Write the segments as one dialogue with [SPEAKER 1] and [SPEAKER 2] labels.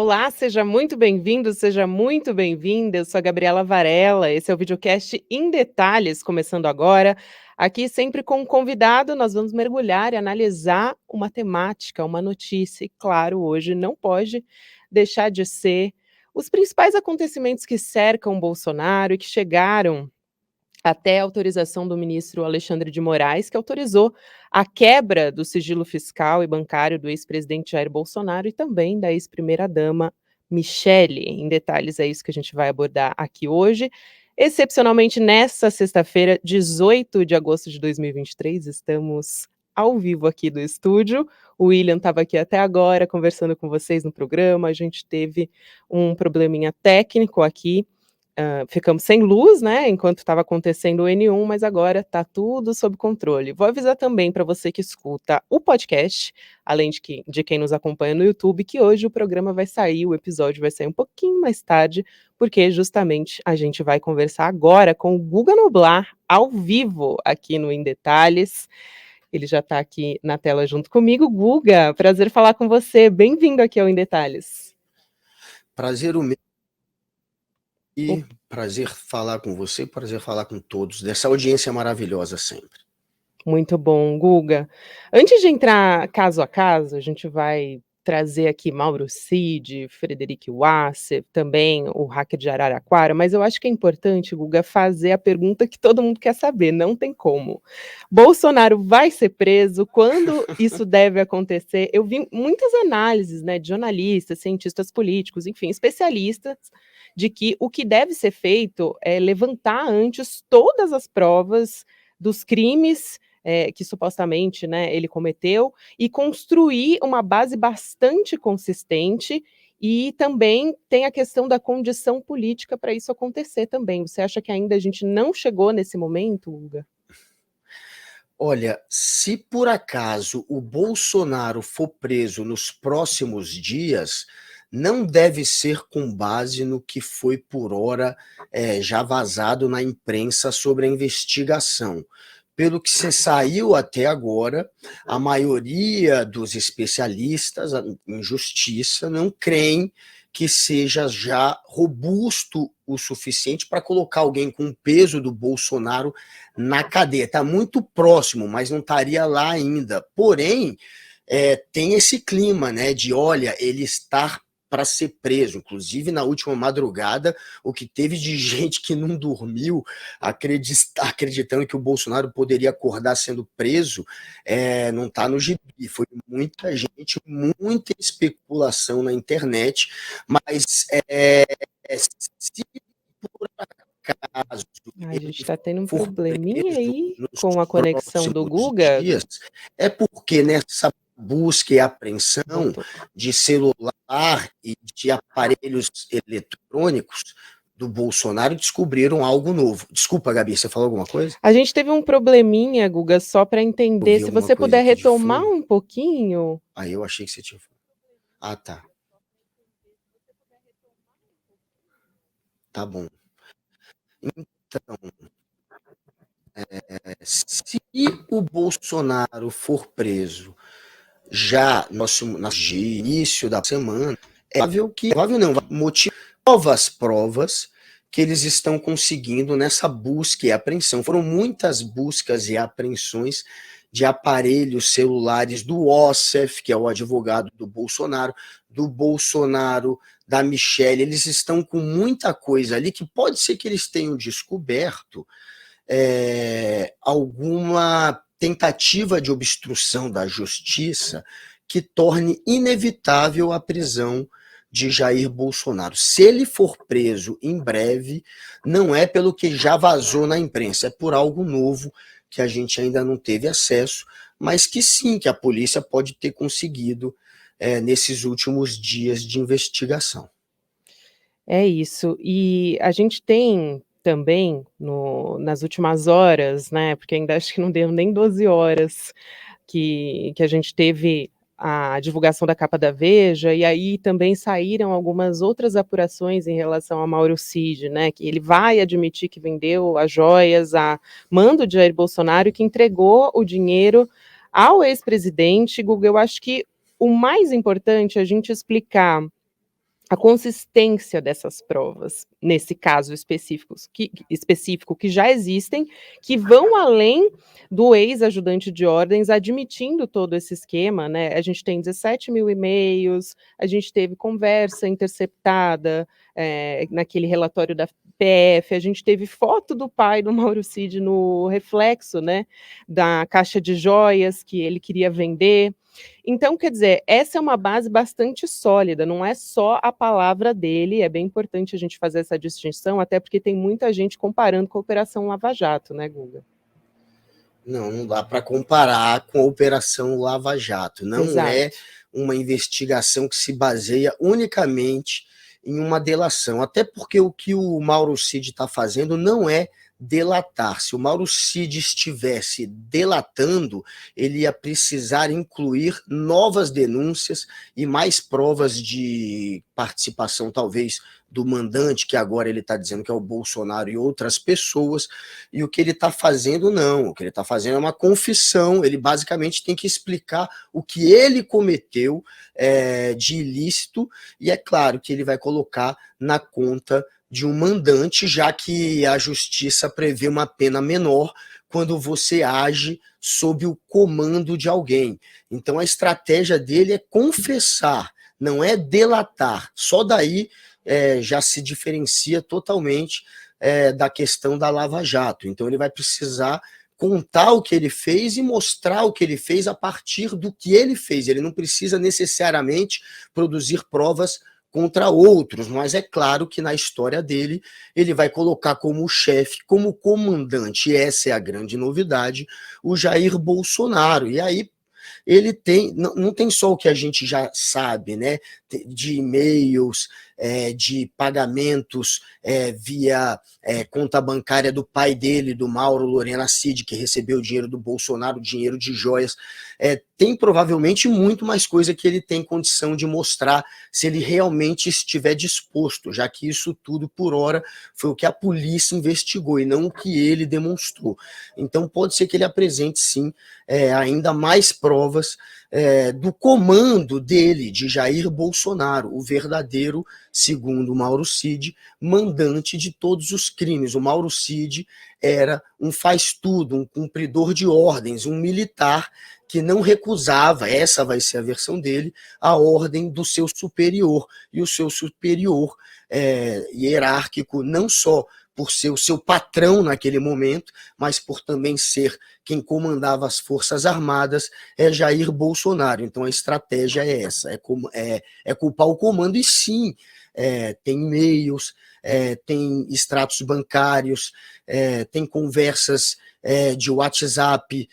[SPEAKER 1] Olá, seja muito bem-vindo, seja muito bem-vinda. Eu sou a Gabriela Varela. Esse é o videocast Em Detalhes, começando agora. Aqui, sempre com um convidado, nós vamos mergulhar e analisar uma temática, uma notícia. E, claro, hoje não pode deixar de ser os principais acontecimentos que cercam Bolsonaro e que chegaram até a autorização do ministro Alexandre de Moraes, que autorizou a quebra do sigilo fiscal e bancário do ex-presidente Jair Bolsonaro e também da ex-primeira-dama Michele. Em detalhes, é isso que a gente vai abordar aqui hoje. Excepcionalmente, nesta sexta-feira, 18 de agosto de 2023, estamos ao vivo aqui do estúdio. O William estava aqui até agora conversando com vocês no programa. A gente teve um probleminha técnico aqui. Ficamos sem luz, né, enquanto estava acontecendo o N1, mas agora está tudo sob controle. Vou avisar também para você que escuta o podcast, além de quem nos acompanha no YouTube, que hoje o programa vai sair, o episódio vai sair um pouquinho mais tarde, porque justamente a gente vai conversar agora com o Guga Noblar, ao vivo, aqui no Em Detalhes. Ele já está aqui na tela junto comigo. Guga, prazer falar com você. Bem-vindo aqui ao Em Detalhes.
[SPEAKER 2] Prazer o meu. E prazer falar com você, prazer falar com todos, dessa audiência maravilhosa sempre.
[SPEAKER 1] Muito bom, Guga. Antes de entrar caso a caso, a gente vai trazer aqui Mauro Cid, Frederic Wasser, também o hacker de Araraquara, mas eu acho que é importante, Guga, fazer a pergunta que todo mundo quer saber, não tem como. Bolsonaro vai ser preso? Quando isso deve acontecer? Eu vi muitas análises, né, de jornalistas, cientistas políticos, enfim, especialistas, de que o que deve ser feito é levantar antes todas as provas dos crimes que supostamente, né, ele cometeu, e construir uma base bastante consistente, e também tem a questão da condição política para isso acontecer também. Você acha que ainda a gente não chegou nesse momento, Uga?
[SPEAKER 2] Olha, se por acaso o Bolsonaro for preso nos próximos dias, não deve ser com base no que foi por hora já vazado na imprensa sobre a investigação. Pelo que se saiu até agora, a maioria dos especialistas em justiça não creem que seja já robusto o suficiente para colocar alguém com o peso do Bolsonaro na cadeia. Está muito próximo, mas não estaria lá ainda. Porém, tem esse clima, né, de olha, ele está para ser preso. Inclusive, na última madrugada, o que teve de gente que não dormiu, acreditando que o Bolsonaro poderia acordar sendo preso, não está no gibi. Foi muita gente, muita especulação na internet, mas se por acaso
[SPEAKER 1] A gente
[SPEAKER 2] ele
[SPEAKER 1] está tendo um
[SPEAKER 2] for
[SPEAKER 1] probleminha
[SPEAKER 2] preso
[SPEAKER 1] aí
[SPEAKER 2] nos
[SPEAKER 1] com a conexão do
[SPEAKER 2] próximos
[SPEAKER 1] Guga.
[SPEAKER 2] dias, é porque nessa busca e apreensão
[SPEAKER 1] Voltou.
[SPEAKER 2] de celular e de aparelhos eletrônicos do Bolsonaro descobriram algo novo. Desculpa, Gabi, você falou alguma coisa?
[SPEAKER 1] A gente teve um probleminha, Guga, só para entender.
[SPEAKER 2] Ouvi
[SPEAKER 1] Se
[SPEAKER 2] alguma
[SPEAKER 1] você
[SPEAKER 2] coisa
[SPEAKER 1] puder
[SPEAKER 2] aqui de
[SPEAKER 1] retomar
[SPEAKER 2] fundo.
[SPEAKER 1] um pouquinho.
[SPEAKER 2] Aí eu achei que você tinha falado. Ah, tá. Tá bom. Então, se o Bolsonaro for preso já no início da semana, provável não, motivo novas provas que eles estão conseguindo nessa busca e apreensão. Foram muitas buscas e apreensões de aparelhos celulares do Ossef, que é o advogado do Bolsonaro, da Michele. Eles estão com muita coisa ali que pode ser que eles tenham descoberto alguma tentativa de obstrução da justiça que torne inevitável a prisão de Jair Bolsonaro. Se ele for preso em breve, não é pelo que já vazou na imprensa, é por algo novo que a gente ainda não teve acesso, mas que sim, que a polícia pode ter conseguido nesses últimos dias de investigação.
[SPEAKER 1] É isso. E a gente tem também, nas últimas horas, né, porque ainda acho que não deu nem 12 horas, que a gente teve a divulgação da capa da Veja, e aí também saíram algumas outras apurações em relação a Mauro Cid, né, que ele vai admitir que vendeu as joias a mando de Jair Bolsonaro e que entregou o dinheiro ao ex-presidente. Guga, eu acho que o mais importante é a gente explicar a consistência dessas provas, nesse caso específico que já existem, que vão além do ex-ajudante de ordens admitindo todo esse esquema, né? A gente tem 17 mil e-mails, a gente teve conversa interceptada naquele relatório da PF, a gente teve foto do pai do Mauro Cid no reflexo, né, da caixa de joias que ele queria vender. Então, quer dizer, essa é uma base bastante sólida, não é só a palavra dele, é bem importante a gente fazer essa distinção, até porque tem muita gente comparando com a Operação Lava Jato, né, Guga?
[SPEAKER 2] Não dá para comparar com a Operação Lava Jato. Não é
[SPEAKER 1] Exato.
[SPEAKER 2] uma investigação que se baseia unicamente em uma delação. Até porque o que o Mauro Cid está fazendo não é delatar. Se o Mauro Cid estivesse delatando, ele ia precisar incluir novas denúncias e mais provas de participação, talvez, do mandante, que agora ele está dizendo que é o Bolsonaro e outras pessoas, e o que ele está fazendo não, o que ele está fazendo é uma confissão, ele basicamente tem que explicar o que ele cometeu de ilícito, e é claro que ele vai colocar na conta de um mandante, já que a justiça prevê uma pena menor quando você age sob o comando de alguém. Então a estratégia dele é confessar, não é delatar. Só daí já se diferencia totalmente da questão da Lava Jato. Então ele vai precisar contar o que ele fez e mostrar o que ele fez a partir do que ele fez. Ele não precisa necessariamente produzir provas contra outros, mas é claro que na história dele ele vai colocar como chefe, como comandante, e essa é a grande novidade, o Jair Bolsonaro. E aí ele tem, não tem só o que a gente já sabe, né, de e-mails, de pagamentos via conta bancária do pai dele, do Mauro Lorena Cid, que recebeu o dinheiro do Bolsonaro, dinheiro de joias. Tem provavelmente muito mais coisa que ele tem condição de mostrar se ele realmente estiver disposto, já que isso tudo, por hora, foi o que a polícia investigou e não o que ele demonstrou. Então pode ser que ele apresente, sim, ainda mais provas do comando dele, de Jair Bolsonaro, o verdadeiro, segundo Mauro Cid, mandante de todos os crimes. O Mauro Cid era um faz-tudo, um cumpridor de ordens, um militar que não recusava, essa vai ser a versão dele, a ordem do seu superior. E o seu superior hierárquico, não só por ser o seu patrão naquele momento, mas por também ser quem comandava as Forças Armadas, é Jair Bolsonaro. Então a estratégia é essa, é culpar o comando, e sim, tem e-mails, tem extratos bancários, tem conversas de WhatsApp,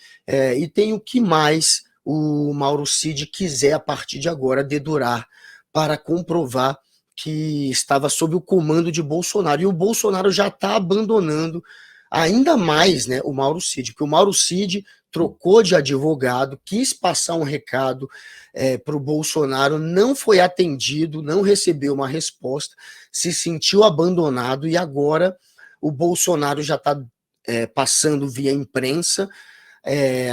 [SPEAKER 2] e tem o que mais o Mauro Cid quiser a partir de agora dedurar para comprovar que estava sob o comando de Bolsonaro. E o Bolsonaro já está abandonando ainda mais, né, o Mauro Cid, porque o Mauro Cid trocou de advogado, quis passar um recado para o Bolsonaro, não foi atendido, não recebeu uma resposta, se sentiu abandonado, e agora o Bolsonaro já está passando via imprensa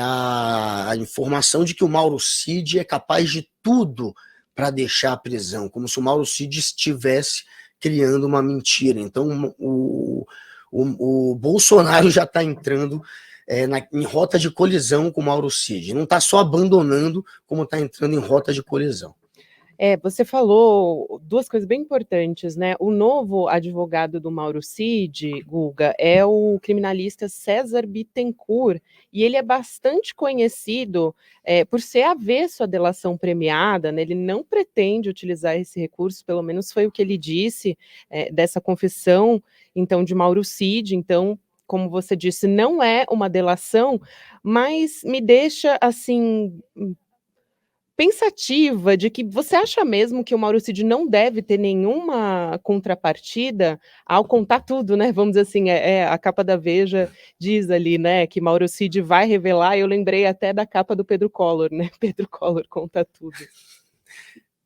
[SPEAKER 2] a informação de que o Mauro Cid é capaz de tudo para deixar a prisão, como se o Mauro Cid estivesse criando uma mentira. Então o Bolsonaro já está entrando em rota de colisão com o Mauro Cid. Não está só abandonando, como está entrando em rota de colisão.
[SPEAKER 1] Você falou duas coisas bem importantes, né? O novo advogado do Mauro Cid, Guga, é o criminalista César Bittencourt, e ele é bastante conhecido por ser avesso à delação premiada, né? Ele não pretende utilizar esse recurso, pelo menos foi o que ele disse dessa confissão, então, de Mauro Cid. Então, como você disse, não é uma delação, mas me deixa, assim, pensativa de que você acha mesmo que o Mauro Cid não deve ter nenhuma contrapartida ao contar tudo, né, vamos dizer assim, a capa da Veja diz ali, né, que Mauro Cid vai revelar, eu lembrei até da capa do Pedro Collor, né, Pedro Collor conta tudo.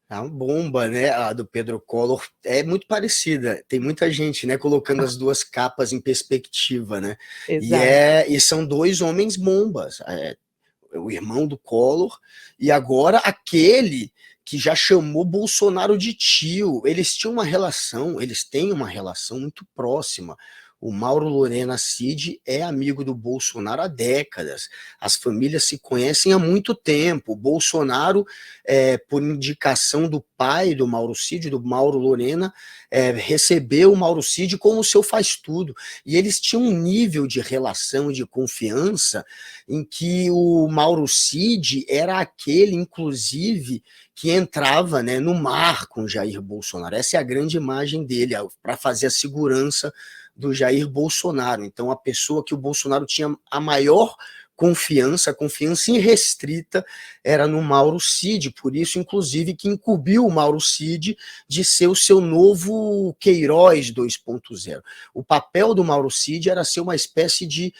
[SPEAKER 2] A bomba, né, a do Pedro Collor é muito parecida. Tem muita gente, né, colocando as duas capas em perspectiva, né?
[SPEAKER 1] Exato.
[SPEAKER 2] E são dois homens bombas. O irmão do Collor, e agora aquele que já chamou Bolsonaro de tio. Eles têm uma relação muito próxima. O Mauro Lorena Cid é amigo do Bolsonaro há décadas. As famílias se conhecem há muito tempo. O Bolsonaro, por indicação do pai do Mauro Cid, do Mauro Lorena, recebeu o Mauro Cid como seu faz-tudo. E eles tinham um nível de relação e de confiança em que o Mauro Cid era aquele, inclusive, que entrava, né, no mar com Jair Bolsonaro. Essa é a grande imagem dele, para fazer a segurança do Jair Bolsonaro. Então, a pessoa que o Bolsonaro tinha a maior confiança, a confiança irrestrita, era no Mauro Cid. Por isso, inclusive, que incumbiu o Mauro Cid de ser o seu novo Queiroz 2.0. O papel do Mauro Cid era ser uma espécie de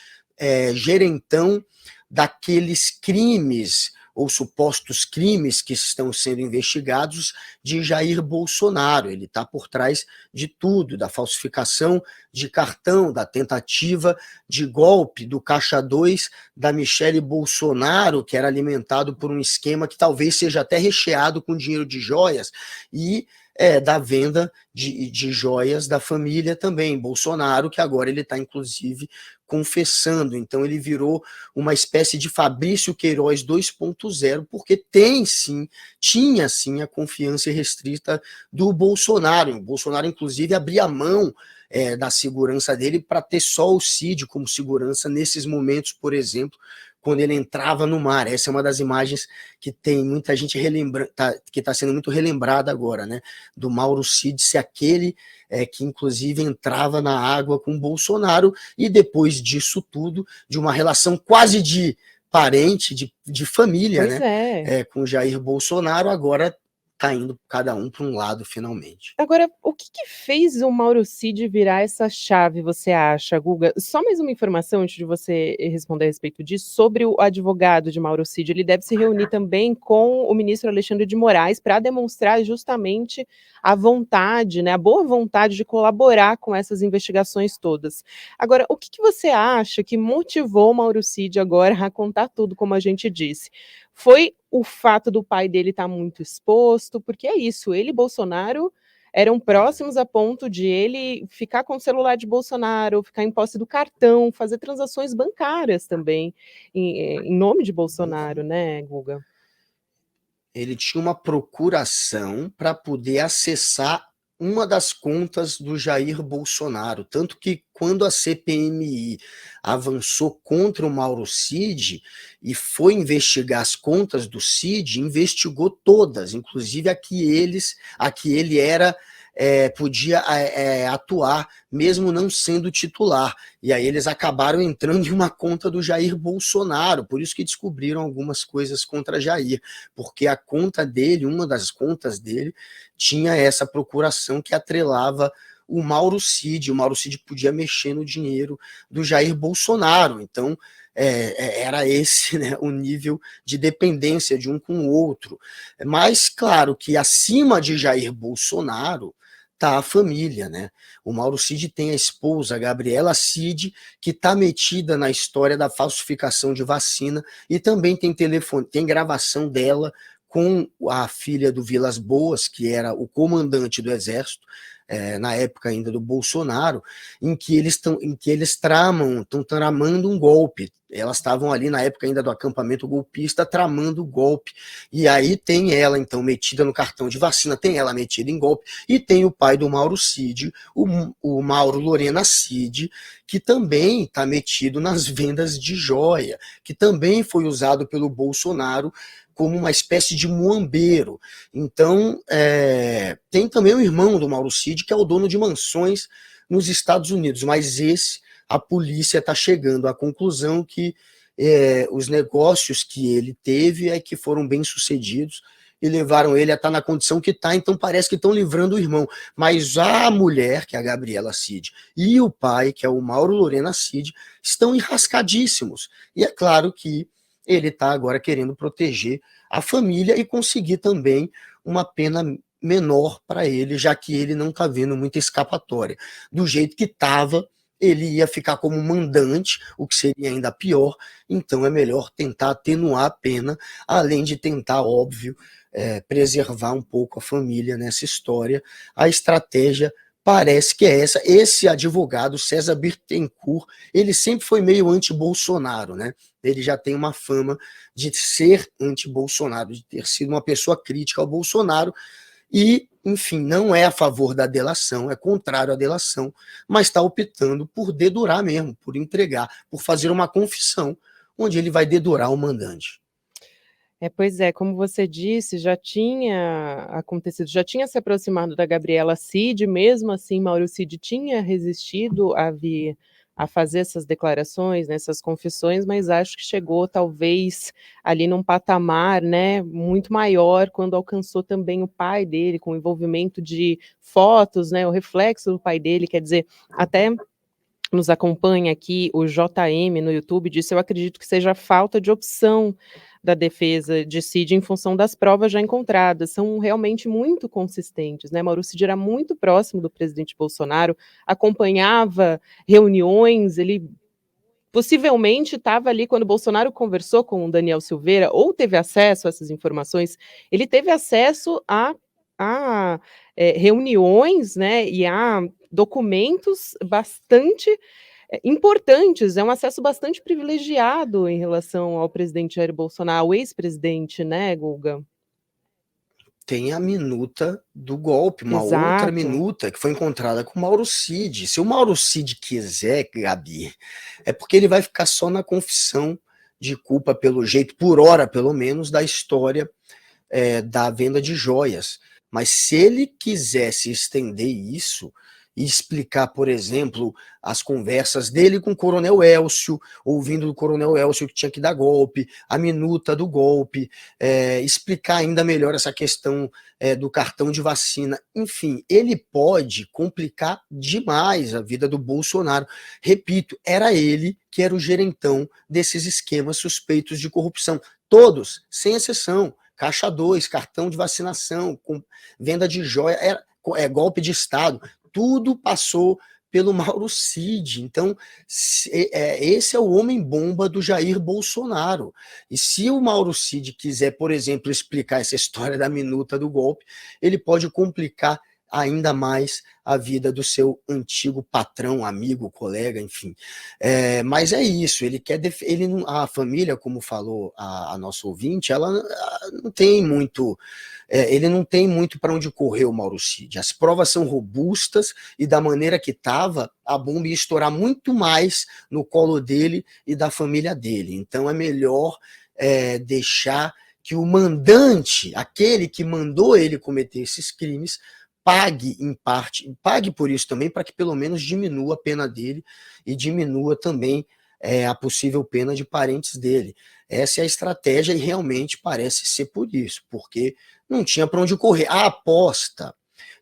[SPEAKER 2] gerentão daqueles crimes ou supostos crimes que estão sendo investigados de Jair Bolsonaro. Ele está por trás de tudo, da falsificação de cartão, da tentativa de golpe do Caixa 2 da Michele Bolsonaro, que era alimentado por um esquema que talvez seja até recheado com dinheiro de joias, e da venda de joias da família também, Bolsonaro, que agora ele está, inclusive, confessando. Então ele virou uma espécie de Fabrício Queiroz 2.0, porque tinha sim a confiança irrestrita do Bolsonaro. O Bolsonaro, inclusive, abria mão da segurança dele para ter só o Cid como segurança nesses momentos, por exemplo, quando ele entrava no mar. Essa é uma das imagens que tem muita gente que está sendo muito relembrada agora, né? Do Mauro Cid ser aquele que, inclusive, entrava na água com Bolsonaro, e depois disso tudo, de uma relação quase de parente, de família,
[SPEAKER 1] Pois
[SPEAKER 2] né?
[SPEAKER 1] é.
[SPEAKER 2] Com Jair Bolsonaro, agora está indo cada um para um lado, finalmente.
[SPEAKER 1] Agora, o que que fez o Mauro Cid virar essa chave, você acha, Guga? Só mais uma informação antes de você responder a respeito disso, sobre o advogado de Mauro Cid. Ele deve se reunir também com o ministro Alexandre de Moraes para demonstrar justamente a vontade, né, a boa vontade de colaborar com essas investigações todas. Agora, o que que você acha que motivou o Mauro Cid agora a contar tudo, como a gente disse? Foi o fato do pai dele estar muito exposto? Porque é isso, ele e Bolsonaro eram próximos a ponto de ele ficar com o celular de Bolsonaro, ficar em posse do cartão, fazer transações bancárias também, em nome de Bolsonaro, né, Guga?
[SPEAKER 2] Ele tinha uma procuração para poder acessar uma das contas do Jair Bolsonaro, tanto que quando a CPMI avançou contra o Mauro Cid e foi investigar as contas do Cid, investigou todas, inclusive a que ele podia atuar, mesmo não sendo titular. E aí eles acabaram entrando em uma conta do Jair Bolsonaro, por isso que descobriram algumas coisas contra Jair, porque a conta dele, uma das contas dele, tinha essa procuração que atrelava o Mauro Cid podia mexer no dinheiro do Jair Bolsonaro. Então, era esse, né, o nível de dependência de um com o outro. Mas, claro, que acima de Jair Bolsonaro está a família, né? O Mauro Cid tem a esposa, a Gabriela Cid, que está metida na história da falsificação de vacina, e também tem gravação dela com a filha do Vilas Boas, que era o comandante do Exército, na época ainda do Bolsonaro, em que eles estão tramando um golpe. Elas estavam ali na época ainda do acampamento golpista tramando o golpe. E aí tem ela, então, metida no cartão de vacina, tem ela metida em golpe, e tem o pai do Mauro Cid, o Mauro Lorena Cid, que também está metido nas vendas de joia, que também foi usado pelo Bolsonaro como uma espécie de muambeiro. Então, tem também o irmão do Mauro Cid, que é o dono de mansões nos Estados Unidos, mas a polícia está chegando à conclusão que os negócios que ele teve que foram bem sucedidos e levaram ele a estar na condição que está, então parece que estão livrando o irmão. Mas a mulher, que é a Gabriela Cid, e o pai, que é o Mauro Lorena Cid, estão enrascadíssimos. E é claro que ele está agora querendo proteger a família e conseguir também uma pena menor para ele, já que ele não está vendo muita escapatória. Do jeito que estava, ele ia ficar como mandante, o que seria ainda pior, então é melhor tentar atenuar a pena, além de tentar, óbvio, preservar um pouco a família nessa história. A estratégia parece que é essa. Esse advogado, César Bittencourt, ele sempre foi meio anti-Bolsonaro, né? Ele já tem uma fama de ser anti-Bolsonaro, de ter sido uma pessoa crítica ao Bolsonaro e, enfim, não é a favor da delação, é contrário à delação, mas está optando por dedurar mesmo, por entregar, por fazer uma confissão, onde ele vai dedurar o mandante.
[SPEAKER 1] Pois é, como você disse, já tinha acontecido, já tinha se aproximado da Gabriela Cid, mesmo assim Mauro Cid tinha resistido a vir a fazer essas declarações, né, essas confissões, mas acho que chegou talvez ali num patamar, né, muito maior quando alcançou também o pai dele, com o envolvimento de fotos, né, o reflexo do pai dele, quer dizer, até nos acompanha aqui o JM no YouTube, disse: eu acredito que seja a falta de opção da defesa de Cid em função das provas já encontradas, são realmente muito consistentes, né, Mauro Cid era muito próximo do presidente Bolsonaro, acompanhava reuniões, ele possivelmente estava ali quando Bolsonaro conversou com o Daniel Silveira, ou teve acesso a essas informações, ele teve acesso a reuniões, né, e a documentos bastante importantes, é um acesso bastante privilegiado em relação ao presidente Jair Bolsonaro, ao ex-presidente, né, Guga?
[SPEAKER 2] Tem a minuta do golpe, uma outra
[SPEAKER 1] Exato.
[SPEAKER 2] minuta que foi encontrada com o Mauro Cid. Se o Mauro Cid quiser, Gabi, é porque ele vai ficar só na confissão de culpa, pelo jeito, por hora pelo menos, da história da venda de joias. Mas se ele quisesse estender isso e explicar, por exemplo, as conversas dele com o Coronel Elcio, ouvindo do Coronel Elcio que tinha que dar golpe, a minuta do golpe, explicar ainda melhor essa questão do cartão de vacina, enfim, ele pode complicar demais a vida do Bolsonaro. Repito, era ele que era o gerentão desses esquemas suspeitos de corrupção, todos, sem exceção. Caixa 2, cartão de vacinação, venda de joia, golpe de Estado, tudo passou pelo Mauro Cid. Então, esse é o homem-bomba do Jair Bolsonaro. E se o Mauro Cid quiser, por exemplo, explicar essa história da minuta do golpe, ele pode complicar ainda mais a vida do seu antigo patrão, amigo, colega, enfim. Mas é isso, ele quer a família, como falou a nossa ouvinte, ela não tem muito, ele não tem muito para onde correr, o Mauro Cid. As provas são robustas e da maneira que estava, a bomba ia estourar muito mais no colo dele e da família dele. Então é melhor deixar que o mandante, aquele que mandou ele cometer esses crimes, pague em parte, pague por isso também, para que pelo menos diminua a pena dele e diminua também a possível pena de parentes dele. Essa é a estratégia e realmente parece ser por isso, porque não tinha para onde correr. A aposta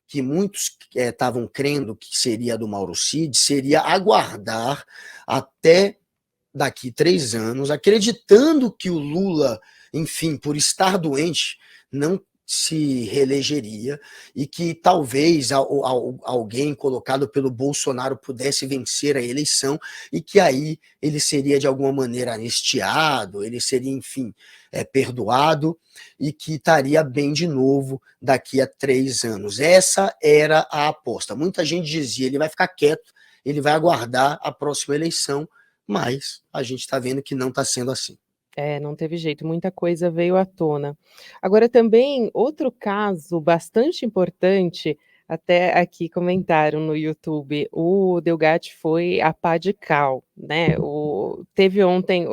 [SPEAKER 2] que muitos estavam crendo que seria do Mauro Cid seria aguardar até daqui 3 anos, acreditando que o Lula, enfim, por estar doente, não se reelegeria e que talvez alguém colocado pelo Bolsonaro pudesse vencer a eleição e que aí ele seria de alguma maneira anistiado, ele seria, enfim, perdoado e que estaria bem de novo daqui a 3 anos. Essa era a aposta. Muita gente dizia, ele vai ficar quieto, ele vai aguardar a próxima eleição, mas a gente está vendo que não está sendo assim.
[SPEAKER 1] Não teve jeito, muita coisa veio à tona. Agora também, outro caso bastante importante, até aqui comentaram no YouTube, o Delgatti foi a pá de cal, né, teve ontem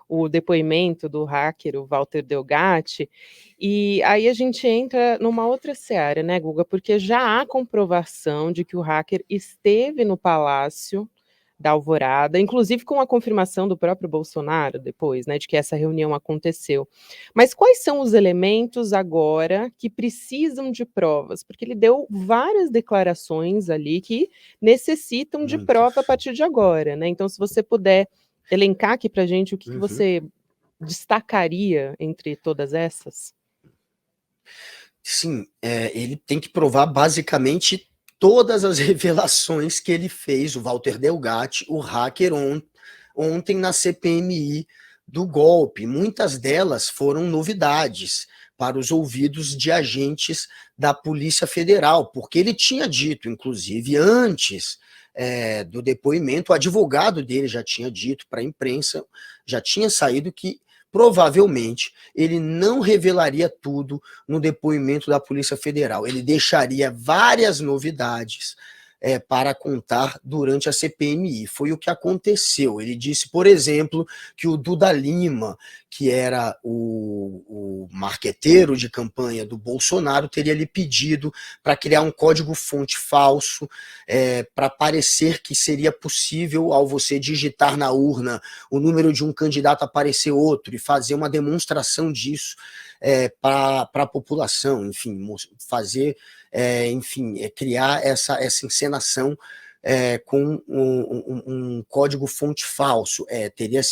[SPEAKER 1] o depoimento do hacker, o Walter Delgatti, e aí a gente entra numa outra seara, né, Guga, porque já há comprovação de que o hacker esteve no Palácio da Alvorada, inclusive com a confirmação do próprio Bolsonaro depois, né, de que essa reunião aconteceu. Mas quais são os elementos agora que precisam de provas? Porque ele deu várias declarações ali que necessitam de prova a
[SPEAKER 2] Muitas.
[SPEAKER 1] partir de agora, né? Então, se você puder elencar aqui para a gente o que você destacaria entre todas essas?
[SPEAKER 2] Sim, ele tem que provar basicamente todas as revelações que ele fez, o Walter Delgatti, o hacker, ontem na CPMI do golpe. Muitas delas foram novidades, para os ouvidos de agentes da Polícia Federal, porque ele tinha dito, inclusive, antes do depoimento, o advogado dele já tinha dito para a imprensa, já tinha saído que provavelmente ele não revelaria tudo no depoimento da Polícia Federal, ele deixaria várias novidades para contar durante a CPMI. Foi o que aconteceu. Ele disse, por exemplo, que o Duda Lima, que era o marqueteiro de campanha do Bolsonaro, teria lhe pedido para criar um código-fonte falso, para parecer que seria possível, ao você digitar na urna o número de um candidato, aparecer outro, e fazer uma demonstração disso para a população, enfim, fazer, criar essa encenação com um código-fonte falso. Teria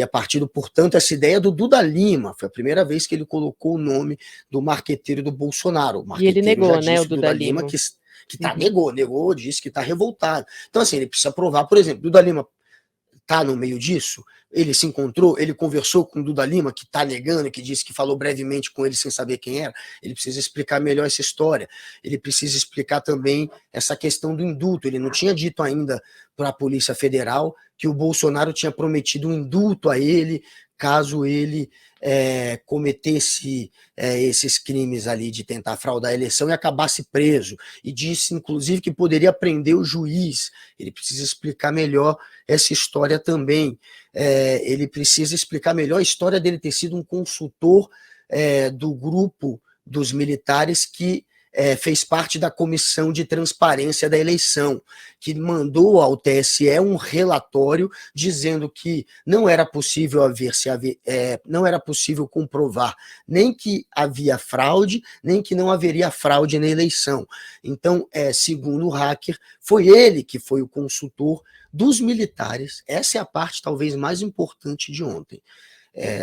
[SPEAKER 2] partido, portanto, essa ideia do Duda Lima. Foi a primeira vez que ele colocou o nome do marqueteiro do Bolsonaro. O marqueteiro
[SPEAKER 1] E ele negou,
[SPEAKER 2] já disse,
[SPEAKER 1] né, o Duda Lima.
[SPEAKER 2] Negou, disse que está revoltado. Então, assim, ele precisa provar, por exemplo, Duda Lima está no meio disso, ele se encontrou, ele conversou com o Duda Lima, que está negando, que disse que falou brevemente com ele sem saber quem era. Ele precisa explicar melhor essa história. Ele precisa explicar também essa questão do indulto. Ele não tinha dito ainda para a Polícia Federal que o Bolsonaro tinha prometido um indulto a ele, caso ele cometesse esses crimes ali de tentar fraudar a eleição e acabasse preso. E disse, inclusive, que poderia prender o juiz. Ele precisa explicar melhor essa história também. Ele precisa explicar melhor a história dele ter sido um consultor do grupo dos militares que fez parte da comissão de transparência da eleição, que mandou ao TSE um relatório dizendo que não era possível não era possível comprovar nem que havia fraude, nem que não haveria fraude na eleição. Então, segundo o hacker, foi ele que foi o consultor dos militares. Essa é a parte talvez mais importante de ontem,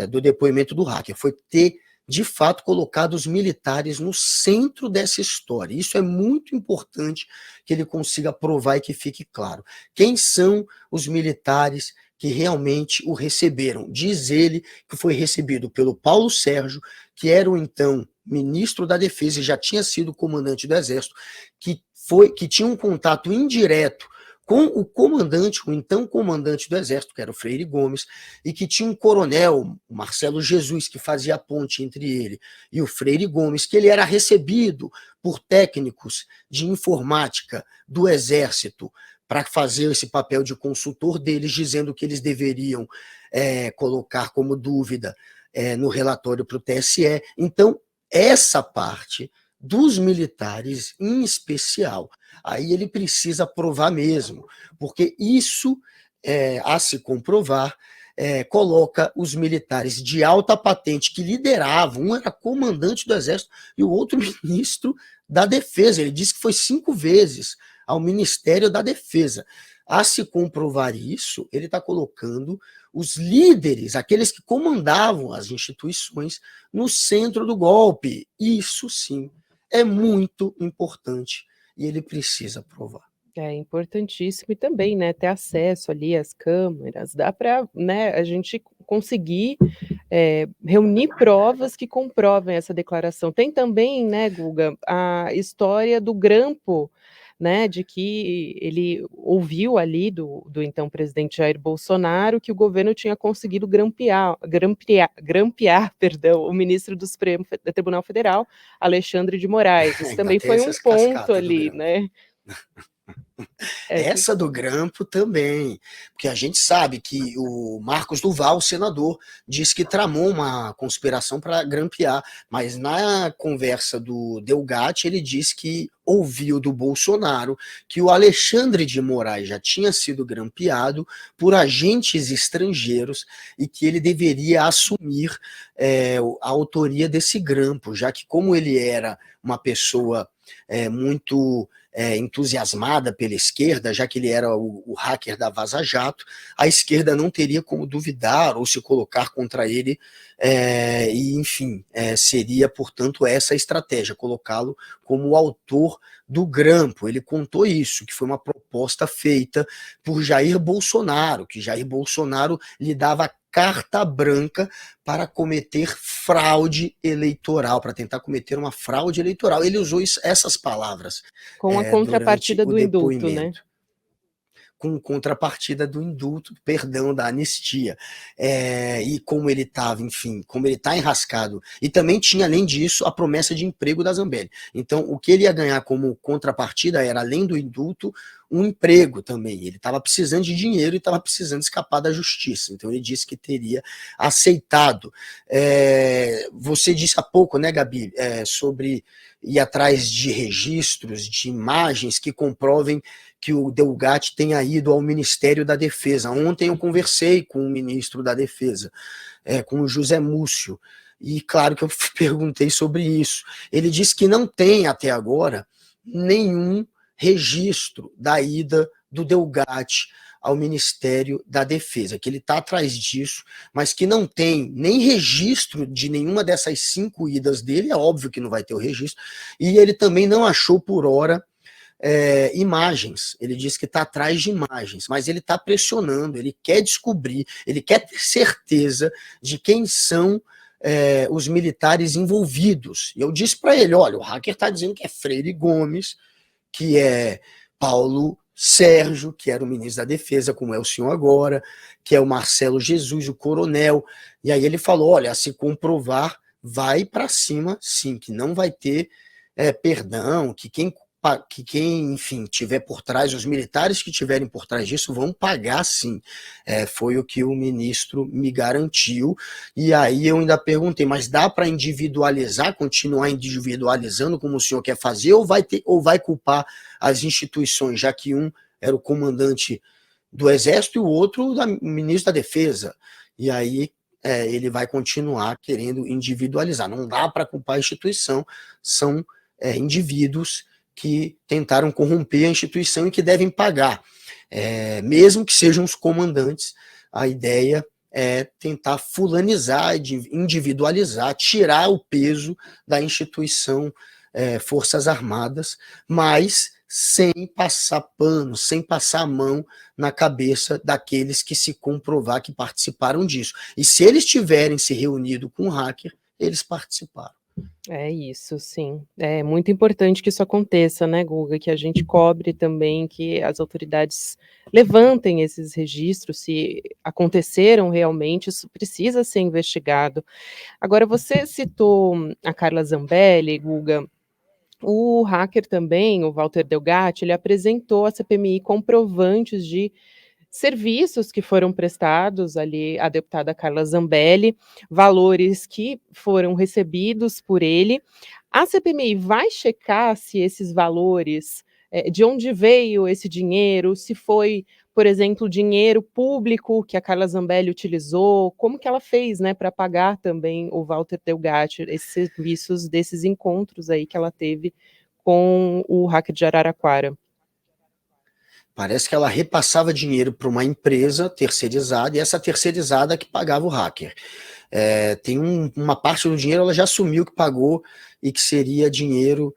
[SPEAKER 2] do depoimento do hacker, foi ter de fato colocado os militares no centro dessa história. Isso é muito importante que ele consiga provar e que fique claro. Quem são os militares que realmente o receberam? Diz ele que foi recebido pelo Paulo Sérgio, que era o então ministro da Defesa e já tinha sido comandante do Exército, que tinha um contato indireto com o comandante, o então comandante do Exército, que era o Freire Gomes, e que tinha um coronel, o Marcelo Jesus, que fazia a ponte entre ele e o Freire Gomes, que ele era recebido por técnicos de informática do Exército para fazer esse papel de consultor deles, dizendo que eles deveriam colocar como dúvida no relatório para o TSE. Então, essa parte dos militares, em especial, aí ele precisa provar mesmo, porque isso, a se comprovar, coloca os militares de alta patente que lideravam, um era comandante do Exército e o outro ministro da Defesa. Ele disse que foi 5 vezes ao Ministério da Defesa. A se comprovar isso, ele está colocando os líderes, aqueles que comandavam as instituições, no centro do golpe. Isso sim é muito importante e ele precisa provar.
[SPEAKER 1] É importantíssimo e também, né, ter acesso ali às câmeras, dá para, né, a gente conseguir reunir provas que comprovem essa declaração. Tem também, né, Guga, a história do grampo, né, de que ele ouviu ali do então presidente Jair Bolsonaro que o governo tinha conseguido grampear, perdão, o ministro do Supremo Tribunal Federal, Alexandre de Moraes. Isso também foi um ponto ali, né?
[SPEAKER 2] Essa do grampo também, porque a gente sabe que o Marcos Duval, o senador, disse que tramou uma conspiração para grampear, mas na conversa do Delgatti ele disse que ouviu do Bolsonaro que o Alexandre de Moraes já tinha sido grampeado por agentes estrangeiros e que ele deveria assumir a autoria desse grampo, já que como ele era uma pessoa muito entusiasmada pela esquerda, já que ele era o hacker da Vaza Jato, a esquerda não teria como duvidar ou se colocar contra ele, e enfim, seria, portanto, essa a estratégia, colocá-lo como o autor do grampo. Ele contou isso, que foi uma proposta feita por Jair Bolsonaro, que Jair Bolsonaro lhe dava carta branca para cometer fraude eleitoral, para tentar cometer uma fraude eleitoral. Ele usou essas palavras
[SPEAKER 1] Com a
[SPEAKER 2] durante
[SPEAKER 1] contrapartida
[SPEAKER 2] o
[SPEAKER 1] do indulto, né?
[SPEAKER 2] depoimento, com contrapartida do indulto, perdão, da anistia. E como ele estava, enfim, como ele está enrascado, e também tinha, além disso, a promessa de emprego da Zambelli. Então, o que ele ia ganhar como contrapartida era, além do indulto, um emprego também. Ele estava precisando de dinheiro e estava precisando escapar da justiça. Então, ele disse que teria aceitado. Você disse há pouco, né, Gabi, sobre ir atrás de registros, de imagens que comprovem que o Delgatti tenha ido ao Ministério da Defesa. Ontem eu conversei com o ministro da Defesa, com o José Múcio, e claro que eu perguntei sobre isso. Ele disse que não tem até agora nenhum registro da ida do Delgatti ao Ministério da Defesa, que ele está atrás disso, mas que não tem nem registro de nenhuma dessas 5 idas dele, é óbvio que não vai ter o registro, e ele também não achou por hora imagens. Ele diz que está atrás de imagens, mas ele está pressionando, ele quer descobrir, ele quer ter certeza de quem são os militares envolvidos. E eu disse para ele, olha, o hacker está dizendo que é Freire Gomes, que é Paulo Sérgio, que era o ministro da Defesa, como é o senhor agora, que é o Marcelo Jesus, o coronel. E aí ele falou, olha, se comprovar, vai para cima, sim, que não vai ter perdão, que quem, enfim, tiver por trás, os militares que tiverem por trás disso vão pagar sim. Foi o que o ministro me garantiu. E aí eu ainda perguntei, mas dá para individualizar, continuar individualizando como o senhor quer fazer, ou vai culpar as instituições, já que um era o comandante do Exército e o outro o ministro da Defesa? E aí ele vai continuar querendo individualizar. Não dá para culpar a instituição, são indivíduos que tentaram corromper a instituição e que devem pagar. Mesmo que sejam os comandantes, a ideia é tentar fulanizar, individualizar, tirar o peso da instituição Forças Armadas, mas sem passar pano, sem passar a mão na cabeça daqueles que se comprovar que participaram disso. E se eles tiverem se reunido com o hacker, eles participaram.
[SPEAKER 1] É isso, sim. É muito importante que isso aconteça, né, Guga, que a gente cobre também, que as autoridades levantem esses registros, se aconteceram realmente, isso precisa ser investigado. Agora, você citou a Carla Zambelli, Guga, o hacker também, o Walter Delgatti, ele apresentou à CPMI comprovantes de serviços que foram prestados ali à deputada Carla Zambelli, valores que foram recebidos por ele. A CPMI vai checar se esses valores, de onde veio esse dinheiro, se foi, por exemplo, dinheiro público que a Carla Zambelli utilizou, como que ela fez, né, para pagar também o Walter Delgatti, esses serviços desses encontros aí que ela teve com o hacker de Araraquara.
[SPEAKER 2] Parece que ela repassava dinheiro para uma empresa terceirizada, e essa terceirizada que pagava o hacker. Tem uma parte do dinheiro ela já assumiu que pagou e que seria dinheiro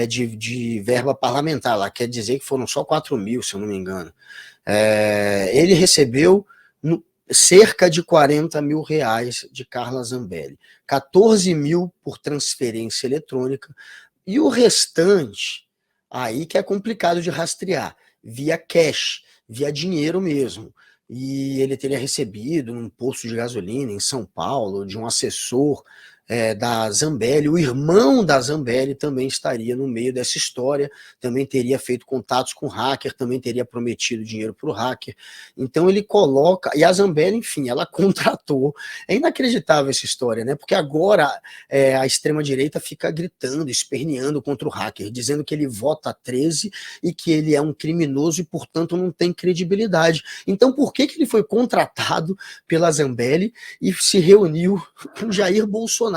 [SPEAKER 2] de verba parlamentar. Ela quer dizer que foram só 4 mil, se eu não me engano. Ele recebeu cerca de 40 mil reais de Carla Zambelli, 14 mil por transferência eletrônica, e o restante, aí que é complicado de rastrear, via cash, via dinheiro mesmo. E ele teria recebido num posto de gasolina em São Paulo, de um assessor da Zambelli. O irmão da Zambelli também estaria no meio dessa história, também teria feito contatos com o hacker, também teria prometido dinheiro para o hacker. Então ele coloca, e a Zambelli, enfim, ela contratou. É inacreditável essa história, né? Porque agora a extrema-direita fica gritando, esperneando contra o hacker, dizendo que ele vota 13 e que ele é um criminoso e, portanto, não tem credibilidade. Então, por que ele foi contratado pela Zambelli e se reuniu com Jair Bolsonaro?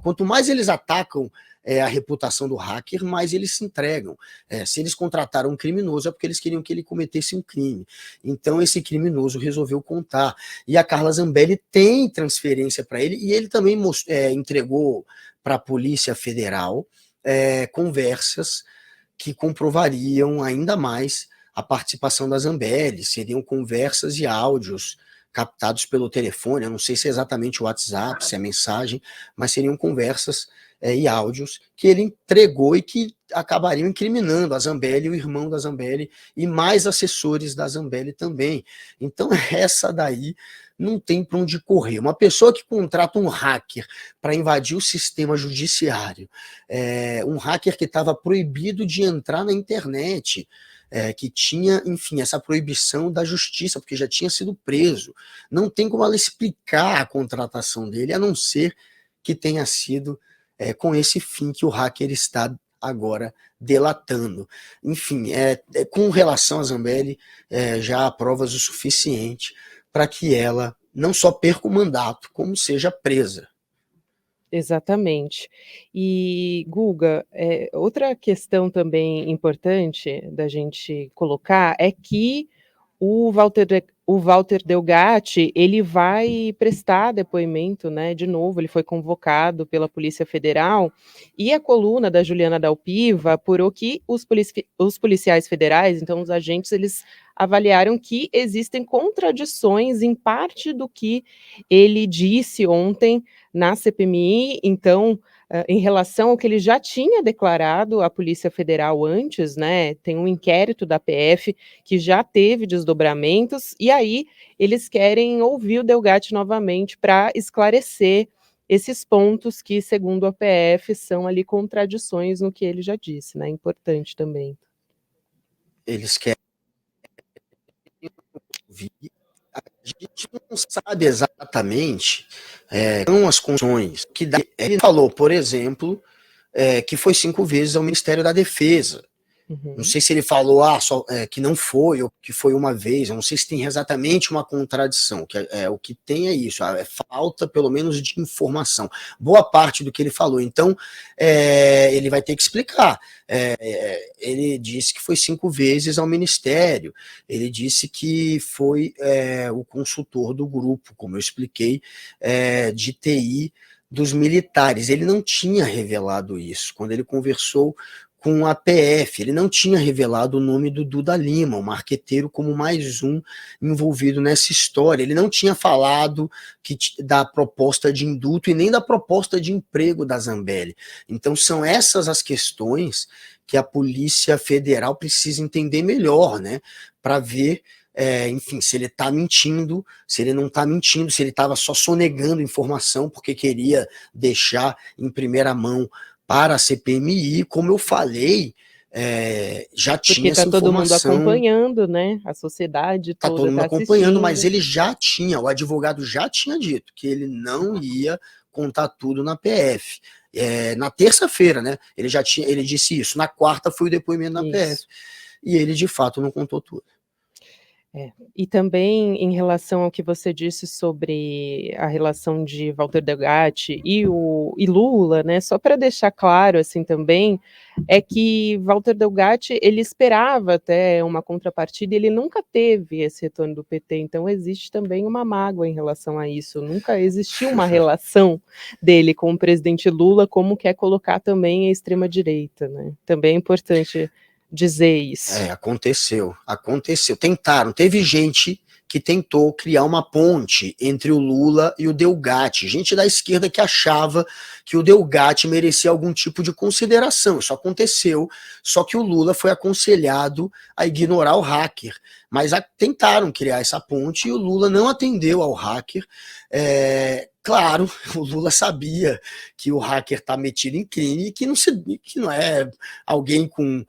[SPEAKER 2] Quanto mais eles atacam a reputação do hacker, mais eles se entregam. Se eles contrataram um criminoso, é porque eles queriam que ele cometesse um crime. Então, esse criminoso resolveu contar. E a Carla Zambelli tem transferência para ele, e ele também entregou para a Polícia Federal conversas que comprovariam ainda mais a participação da Zambelli, seriam conversas e áudios captados pelo telefone. Eu não sei se é exatamente o WhatsApp, se é mensagem, mas seriam conversas e áudios que ele entregou e que acabariam incriminando a Zambelli, o irmão da Zambelli e mais assessores da Zambelli também. Então, essa daí não tem para onde correr. Uma pessoa que contrata um hacker para invadir o sistema judiciário, um hacker que estava proibido de entrar na internet, que tinha, enfim, essa proibição da justiça, porque já tinha sido preso. Não tem como ela explicar a contratação dele, a não ser que tenha sido com esse fim que o hacker está agora delatando. Enfim, com relação a Zambelli, já há provas o suficiente para que ela não só perca o mandato, como seja presa.
[SPEAKER 1] Exatamente. E, Guga, outra questão também importante da gente colocar é que o Walter Delgatti, ele vai prestar depoimento, né, de novo, ele foi convocado pela Polícia Federal, e a coluna da Juliana Dalpiva apurou que os policiais federais, então os agentes, eles avaliaram que existem contradições em parte do que ele disse ontem na CPMI, então, em relação ao que ele já tinha declarado à Polícia Federal antes, né, tem um inquérito da PF que já teve desdobramentos, e aí eles querem ouvir o Delgatti novamente para esclarecer esses pontos que, segundo a PF, são ali contradições no que ele já disse, né? Importante também.
[SPEAKER 2] Eles querem ouvir. A gente não sabe exatamente são as condições que dá. Ele falou, por exemplo, que foi 5 vezes ao Ministério da Defesa. Não sei se ele falou que não foi, ou que foi uma vez, eu não sei se tem exatamente uma contradição, o que tem é isso, falta pelo menos de informação. Boa parte do que ele falou, então ele vai ter que explicar. Ele disse que foi 5 vezes ao Ministério, ele disse que foi o consultor do grupo, como eu expliquei, de TI dos militares. Ele não tinha revelado isso. Quando ele conversou com a PF, ele não tinha revelado o nome do Duda Lima, o marqueteiro, como mais um envolvido nessa história. Ele não tinha falado da proposta de indulto e nem da proposta de emprego da Zambelli. Então são essas as questões que a Polícia Federal precisa entender melhor, né, para ver enfim, se ele está mentindo, se ele não está mentindo, se ele estava só sonegando informação porque queria deixar em primeira mão para a CPMI, como eu falei, já tinha essa informação. Porque está
[SPEAKER 1] todo mundo acompanhando, né? A sociedade toda
[SPEAKER 2] está todo mundo
[SPEAKER 1] assistindo.
[SPEAKER 2] acompanhando, mas ele já tinha, o advogado já tinha dito que ele não ia contar tudo na PF. Na terça-feira, né? Ele disse isso. Na quarta foi o depoimento na PF. E ele, de fato, não contou tudo.
[SPEAKER 1] E também em relação ao que você disse sobre a relação de Walter Delgatti e Lula, né, só para deixar claro assim também, é que Walter Delgatti, ele esperava até uma contrapartida, ele nunca teve esse retorno do PT, então existe também uma mágoa em relação a isso, nunca existiu uma relação dele com o presidente Lula, como quer colocar também a extrema-direita, né, também é importante dizer isso.
[SPEAKER 2] Aconteceu. Teve gente que tentou criar uma ponte entre o Lula e o Delgatti, gente da esquerda que achava que o Delgatti merecia algum tipo de consideração. Isso aconteceu, só que o Lula foi aconselhado a ignorar o hacker, mas tentaram criar essa ponte e o Lula não atendeu ao hacker. Claro, o Lula sabia que o hacker está metido em crime e que não é alguém com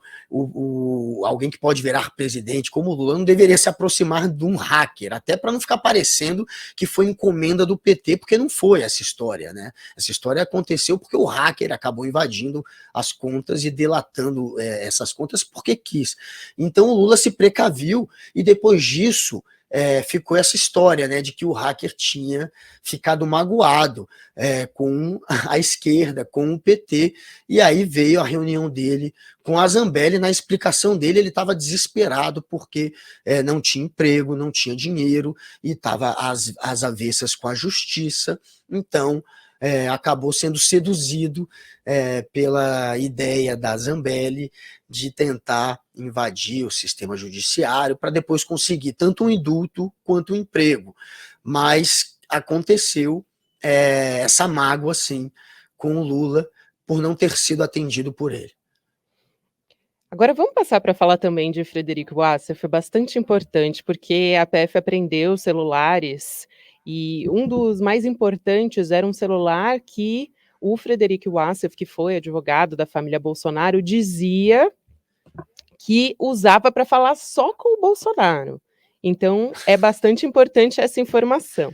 [SPEAKER 2] alguém que pode virar presidente como o Lula, não deveria se aproximar de um hacker, até para não ficar parecendo que foi encomenda do PT, porque não foi essa história, né? Essa história aconteceu porque o hacker acabou invadindo as contas e delatando essas contas porque quis. Então o Lula se precaviu e depois disso ficou essa história, né, de que o hacker tinha ficado magoado com a esquerda, com o PT, e aí veio a reunião dele com a Zambelli. Na explicação dele, ele estava desesperado porque não tinha emprego, não tinha dinheiro e estava às avessas com a justiça, então acabou sendo seduzido pela ideia da Zambelli de tentar invadir o sistema judiciário para depois conseguir tanto um indulto quanto um emprego. mas aconteceu essa mágoa, sim, com o Lula por não ter sido atendido por ele.
[SPEAKER 1] Agora vamos passar para falar também de Frederico Wassef, foi bastante importante, porque a PF apreendeu celulares e um dos mais importantes era um celular que o Frederico Wassef, que foi advogado da família Bolsonaro, dizia que usava para falar só com o Bolsonaro. Então é bastante importante essa informação.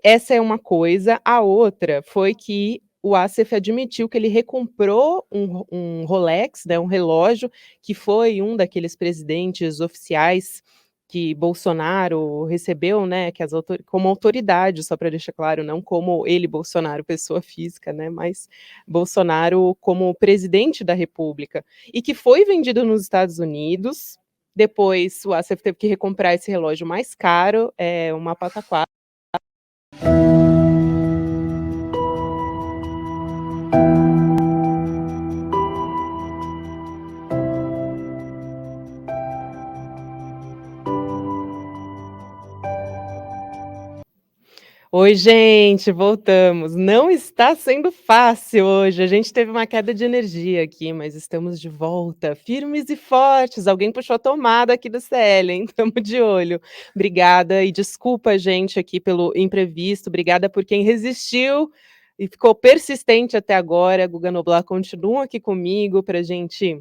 [SPEAKER 1] Essa é uma coisa. A outra foi que o Assef admitiu que ele recomprou um Rolex, né, um relógio, que foi um daqueles presidentes oficiais que Bolsonaro recebeu, né, que como autoridade, só para deixar claro, não como ele, Bolsonaro, pessoa física, né, mas Bolsonaro como presidente da República, e que foi vendido nos Estados Unidos. Depois o Assef teve que recomprar esse relógio mais caro, uma pataquada. Oi, gente, voltamos. Não está sendo fácil hoje. A gente teve uma queda de energia aqui, mas estamos de volta, firmes e fortes. Alguém puxou a tomada aqui do CL, hein? Estamos de olho. Obrigada e desculpa, gente, aqui pelo imprevisto. Obrigada por quem resistiu e ficou persistente até agora. Guga Noblar continua aqui comigo para a gente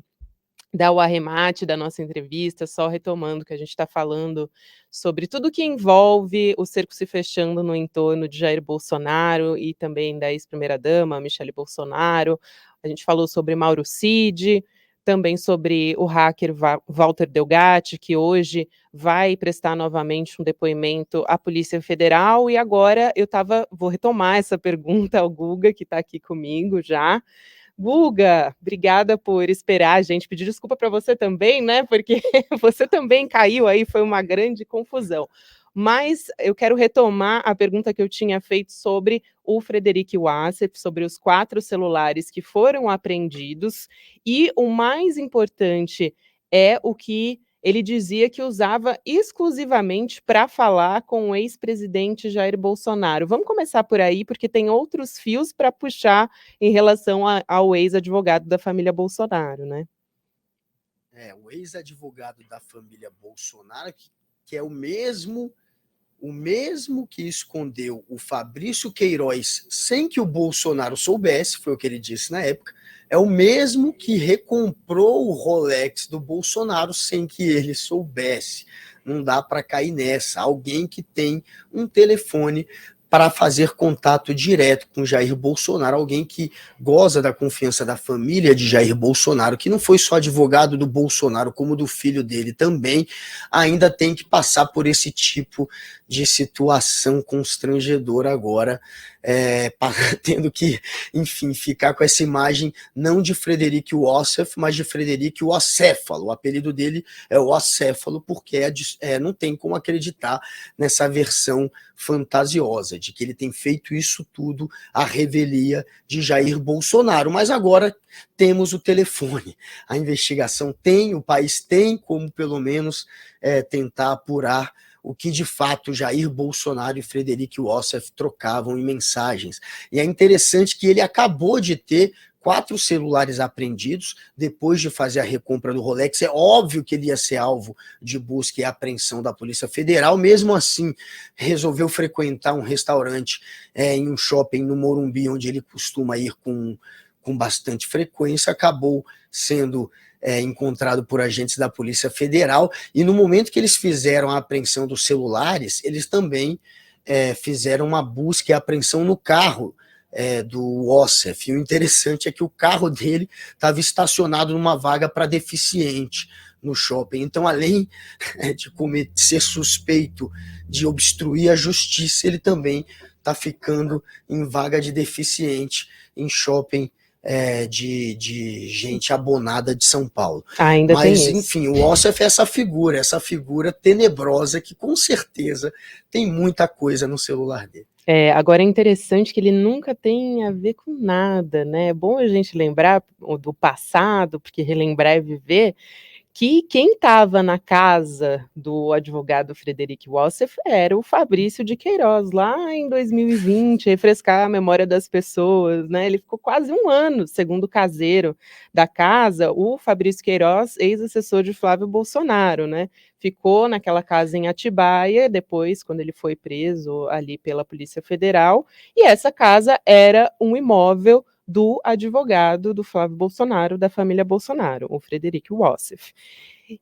[SPEAKER 1] dar o arremate da nossa entrevista, só retomando que a gente está falando sobre tudo que envolve o cerco se fechando no entorno de Jair Bolsonaro e também da ex-primeira-dama, Michele Bolsonaro. A gente falou sobre Mauro Cid, também sobre o hacker Walter Delgatti, que hoje vai prestar novamente um depoimento à Polícia Federal. E agora vou retomar essa pergunta ao Guga, que está aqui comigo já. Guga, obrigada por esperar a gente, pedir desculpa para você também, né, porque você também caiu aí, foi uma grande confusão. Mas eu quero retomar a pergunta que eu tinha feito sobre o Frederico Wassef, sobre os 4 celulares que foram apreendidos, e o mais importante é o que ele dizia que usava exclusivamente para falar com o ex-presidente Jair Bolsonaro. Vamos começar por aí, porque tem outros fios para puxar em relação ao ex-advogado da família Bolsonaro, né?
[SPEAKER 2] O ex-advogado da família Bolsonaro, que é o mesmo que escondeu o Fabrício Queiroz sem que o Bolsonaro soubesse, foi o que ele disse na época, é o mesmo que recomprou o Rolex do Bolsonaro sem que ele soubesse. Não dá para cair nessa. Alguém que tem um telefone para fazer contato direto com Jair Bolsonaro, alguém que goza da confiança da família de Jair Bolsonaro, que não foi só advogado do Bolsonaro, como do filho dele também, ainda tem que passar por esse tipo de situação constrangedora agora, tendo que, enfim, ficar com essa imagem não de Frederico Wassef, mas de Frederico Acéfalo. O apelido dele é o Acéfalo, porque não tem como acreditar nessa versão fantasiosa de que ele tem feito isso tudo à revelia de Jair Bolsonaro. Mas agora temos o telefone. A investigação tem, o país tem como pelo menos tentar apurar o que de fato Jair Bolsonaro e Frederico Wassef trocavam em mensagens. E é interessante que ele acabou de ter 4 celulares apreendidos, depois de fazer a recompra do Rolex. É óbvio que ele ia ser alvo de busca e apreensão da Polícia Federal, mesmo assim, resolveu frequentar um restaurante em um shopping no Morumbi, onde ele costuma ir com bastante frequência, acabou sendo encontrado por agentes da Polícia Federal, e no momento que eles fizeram a apreensão dos celulares, eles também fizeram uma busca e apreensão no carro do Wassef. E o interessante é que o carro dele estava estacionado numa vaga para deficiente no shopping. Então, além de ser suspeito de obstruir a justiça, ele também está ficando em vaga de deficiente em shopping de gente abonada de São Paulo.
[SPEAKER 1] Ainda
[SPEAKER 2] Mas,
[SPEAKER 1] tem isso.
[SPEAKER 2] enfim, o Wassef é essa figura tenebrosa que com certeza tem muita coisa no celular dele.
[SPEAKER 1] Agora é interessante que ele nunca tem a ver com nada, né? É bom a gente lembrar do passado, porque relembrar é viver, que quem estava na casa do advogado Frederic Wassef era o Fabrício de Queiroz, lá em 2020, refrescar a memória das pessoas, né? Ele ficou quase um ano, segundo o caseiro da casa, o Fabrício Queiroz, ex-assessor de Flávio Bolsonaro, né? Ficou naquela casa em Atibaia, depois, quando ele foi preso ali pela Polícia Federal, e essa casa era um imóvel do advogado do Flávio Bolsonaro, da família Bolsonaro, o Frederic Wassef.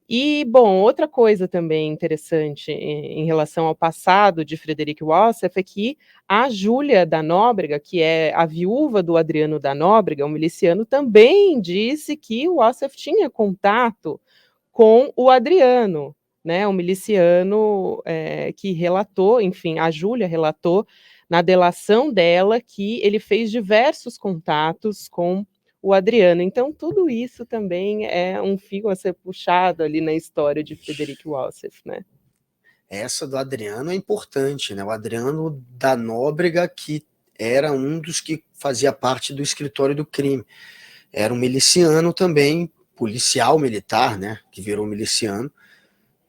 [SPEAKER 1] E, bom, outra coisa também interessante em relação ao passado de Frederic Wassef é que a Júlia da Nóbrega, que é a viúva do Adriano da Nóbrega, um miliciano, também disse que o Wassef tinha contato com o Adriano, né, um miliciano que relatou, enfim, a Júlia relatou na delação dela que ele fez diversos contatos com o Adriano. Então, tudo isso também é um fio a ser puxado ali na história de Frederic Wassef, né?
[SPEAKER 2] Essa do Adriano é importante, né? O Adriano da Nóbrega, que era um dos que fazia parte do escritório do crime. Era um miliciano também, policial militar, né? Que virou miliciano.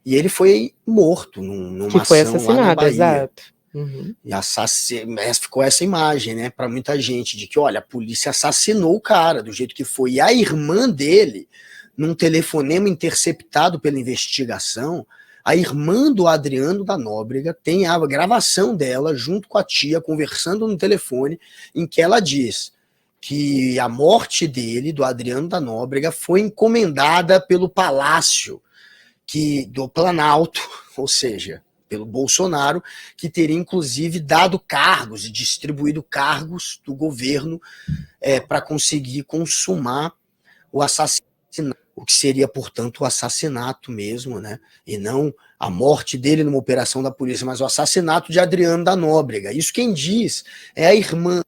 [SPEAKER 2] E ele foi morto numa
[SPEAKER 1] Que foi
[SPEAKER 2] ação lá na
[SPEAKER 1] assassinado,
[SPEAKER 2] Bahia.
[SPEAKER 1] exato. Uhum.
[SPEAKER 2] E ficou essa imagem, né, para muita gente, de que, olha, a polícia assassinou o cara do jeito que foi. E a irmã dele, num telefonema interceptado pela investigação, a irmã do Adriano da Nóbrega tem a gravação dela junto com a tia conversando no telefone, em que ela diz que a morte dele, do Adriano da Nóbrega, foi encomendada pelo Palácio do Planalto, ou seja, pelo Bolsonaro, que teria inclusive dado cargos e distribuído cargos do governo para conseguir consumar o assassinato, o que seria, portanto, o assassinato mesmo, né? E não a morte dele numa operação da polícia, mas o assassinato de Adriano da Nóbrega. Isso quem diz é a irmã,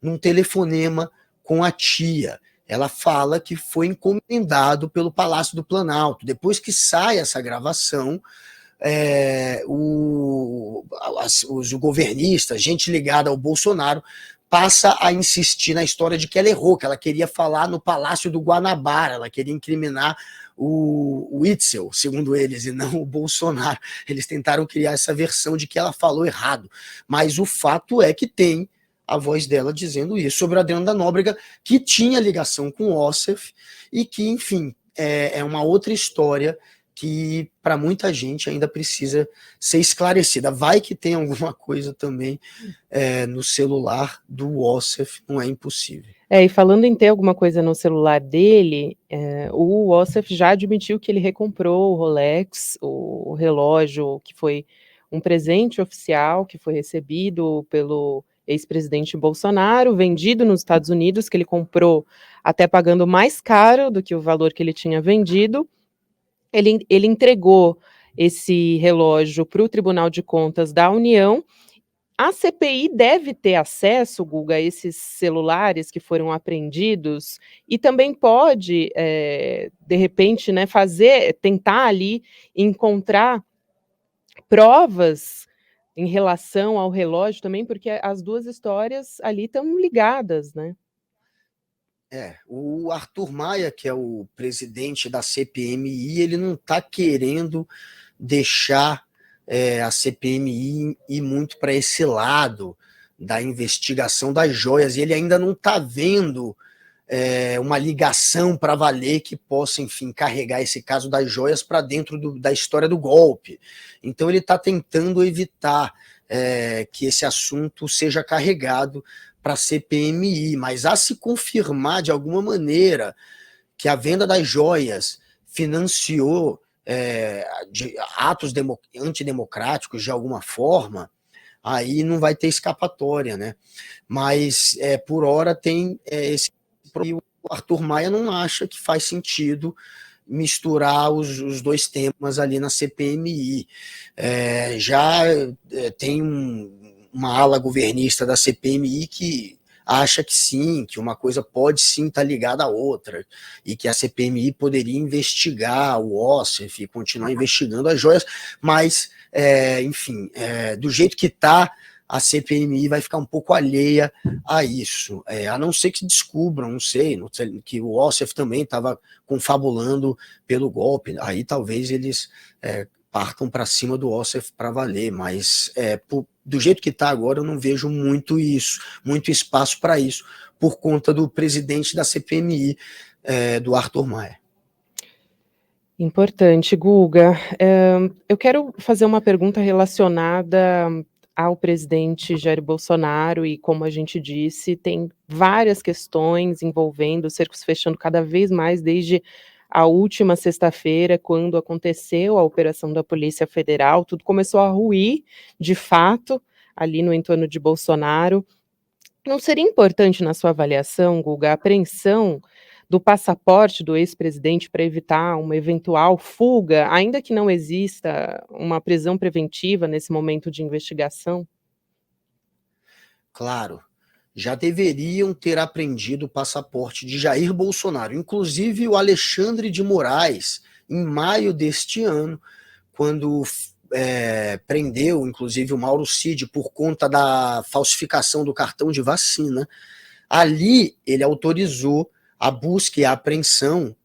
[SPEAKER 2] num telefonema com a tia. Ela fala que foi encomendado pelo Palácio do Planalto. Depois que sai essa gravação, os governistas, gente ligada ao Bolsonaro, passa a insistir na história de que ela errou, que ela queria falar no Palácio do Guanabara, ela queria incriminar o Witzel, segundo eles, e não o Bolsonaro. Eles tentaram criar essa versão de que ela falou errado, mas o fato é que tem a voz dela dizendo isso sobre o Adriano da Nóbrega, que tinha ligação com o Wassef e que, enfim, é uma outra história que para muita gente ainda precisa ser esclarecida. Vai que tem alguma coisa também no celular do Wassef, não é impossível.
[SPEAKER 1] E falando em ter alguma coisa no celular dele, o Wassef já admitiu que ele recomprou o Rolex, o relógio que foi um presente oficial que foi recebido pelo ex-presidente Bolsonaro, vendido nos Estados Unidos, que ele comprou até pagando mais caro do que o valor que ele tinha vendido. Ele entregou esse relógio para o Tribunal de Contas da União. A CPI deve ter acesso, Guga, a esses celulares que foram apreendidos e também pode, de repente, né, tentar ali encontrar provas em relação ao relógio também, porque as duas histórias ali estão ligadas, né?
[SPEAKER 2] O Arthur Maia, que é o presidente da CPMI, ele não está querendo deixar a CPMI ir muito para esse lado da investigação das joias, e ele ainda não está vendo uma ligação para valer que possa, enfim, carregar esse caso das joias para dentro da história do golpe. Então ele está tentando evitar que esse assunto seja carregado para a CPMI, mas a se confirmar de alguma maneira que a venda das joias financiou atos antidemocráticos de alguma forma, aí não vai ter escapatória, né? Mas por hora tem esse. O Arthur Maia não acha que faz sentido misturar os dois temas ali na CPMI. Já tem uma ala governista da CPMI que acha que sim, que uma coisa pode sim estar ligada à outra, e que a CPMI poderia investigar o Wassef e continuar investigando as joias, mas, enfim, do jeito que está a CPMI vai ficar um pouco alheia a isso, a não ser que descubram, não sei, que o Ossef também estava confabulando pelo golpe, aí talvez eles partam para cima do Ossef para valer, mas do jeito que está agora eu não vejo muito espaço para isso, por conta do presidente da CPMI, do Arthur Maia.
[SPEAKER 1] Importante, Guga. Eu quero fazer uma pergunta relacionada ao presidente Jair Bolsonaro e, como a gente disse, tem várias questões envolvendo, cercos fechando cada vez mais desde a última sexta-feira, quando aconteceu a operação da Polícia Federal, tudo começou a ruir, de fato, ali no entorno de Bolsonaro. Não seria importante, na sua avaliação, Guga, a apreensão do passaporte do ex-presidente para evitar uma eventual fuga, ainda que não exista uma prisão preventiva nesse momento de investigação?
[SPEAKER 2] Claro, já deveriam ter apreendido o passaporte de Jair Bolsonaro, inclusive o Alexandre de Moraes, em maio deste ano, quando prendeu, inclusive, o Mauro Cid por conta da falsificação do cartão de vacina. Ali, ele autorizou a busca e a apreensão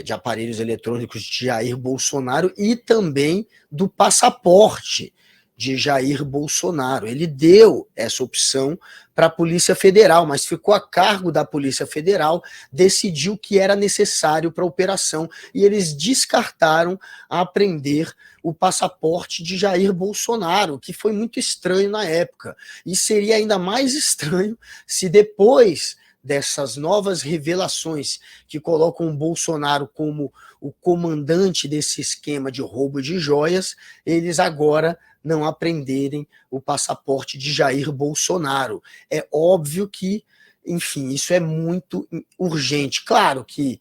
[SPEAKER 2] de aparelhos eletrônicos de Jair Bolsonaro e também do passaporte de Jair Bolsonaro. Ele deu essa opção para a Polícia Federal, mas ficou a cargo da Polícia Federal decidir o que era necessário para a operação, e eles descartaram apreender o passaporte de Jair Bolsonaro, que foi muito estranho na época. E seria ainda mais estranho se depois dessas novas revelações que colocam o Bolsonaro como o comandante desse esquema de roubo de joias, eles agora não apreenderem o passaporte de Jair Bolsonaro. É óbvio que, enfim, isso é muito urgente. Claro que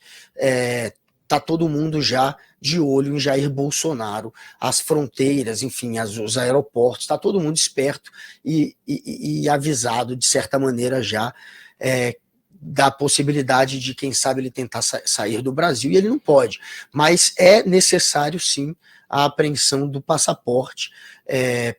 [SPEAKER 2] está todo mundo já de olho em Jair Bolsonaro, as fronteiras, enfim, os aeroportos, está todo mundo esperto e avisado, de certa maneira, já da possibilidade de, quem sabe, ele tentar sair do Brasil, e ele não pode. Mas é necessário, sim, a apreensão do passaporte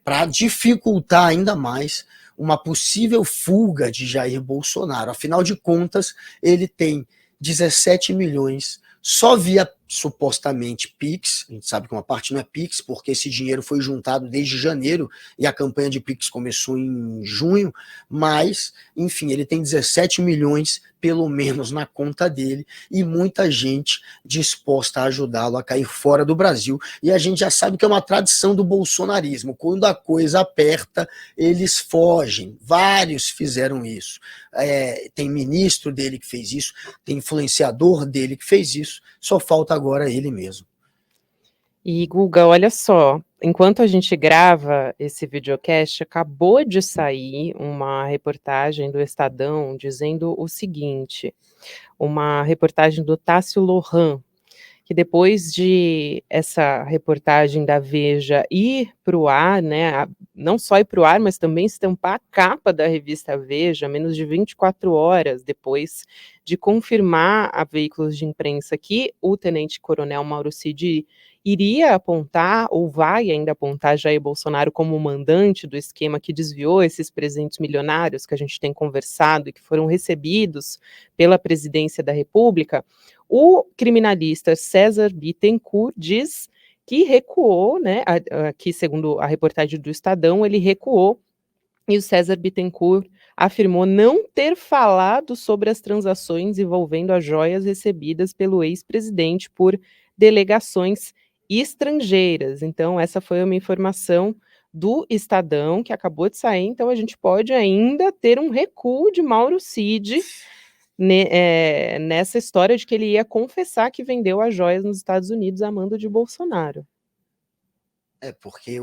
[SPEAKER 2] para dificultar ainda mais uma possível fuga de Jair Bolsonaro. Afinal de contas, ele tem 17 milhões só via, supostamente, Pix. A gente sabe que uma parte não é Pix, porque esse dinheiro foi juntado desde janeiro e a campanha de Pix começou em junho, mas, enfim, ele tem 17 milhões, pelo menos, na conta dele, e muita gente disposta a ajudá-lo a cair fora do Brasil. E a gente já sabe que é uma tradição do bolsonarismo: quando a coisa aperta, eles fogem. Vários fizeram isso. Tem ministro dele que fez isso, tem influenciador dele que fez isso, só falta agora ele mesmo.
[SPEAKER 1] E, Guga, olha só, enquanto a gente grava esse videocast, acabou de sair uma reportagem do Estadão dizendo o seguinte, uma reportagem do Tássio Lohan, que depois de essa reportagem da Veja ir para o ar, né, não só ir para o ar, mas também estampar a capa da revista Veja, menos de 24 horas depois de confirmar a veículos de imprensa que o tenente-coronel Mauro Cid iria apontar, ou vai ainda apontar, Jair Bolsonaro como mandante do esquema que desviou esses presentes milionários que a gente tem conversado e que foram recebidos pela presidência da República. O criminalista César Bittencourt diz que recuou, né, aqui segundo a reportagem do Estadão, ele recuou, e o César Bittencourt afirmou não ter falado sobre as transações envolvendo as joias recebidas pelo ex-presidente por delegações estrangeiras. Então, essa foi uma informação do Estadão que acabou de sair, então a gente pode ainda ter um recuo de Mauro Cid nessa história de que ele ia confessar que vendeu as joias nos Estados Unidos a mando de Bolsonaro.
[SPEAKER 2] Porque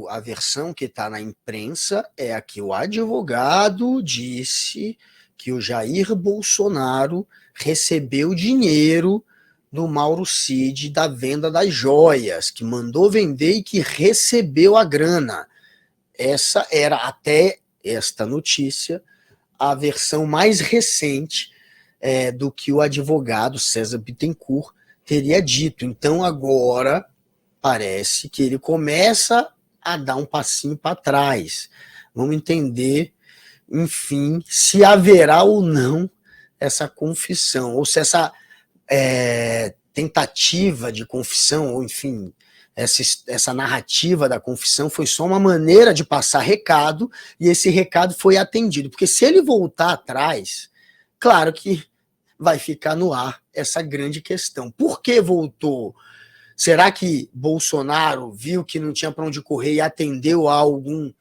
[SPEAKER 2] a versão que está na imprensa é a que o advogado disse que o Jair Bolsonaro recebeu dinheiro do Mauro Cid da venda das joias, que mandou vender e que recebeu a grana. Essa era, até esta notícia, a versão mais recente do que o advogado César Bittencourt teria dito. Então agora parece que ele começa a dar um passinho para trás. Vamos entender, enfim, se haverá ou não essa confissão, ou se essa tentativa de confissão, ou enfim, essa narrativa da confissão foi só uma maneira de passar recado, e esse recado foi atendido. Porque se ele voltar atrás, claro que vai ficar no ar essa grande questão. Por que voltou? Será que Bolsonaro viu que não tinha para onde correr e atendeu a algum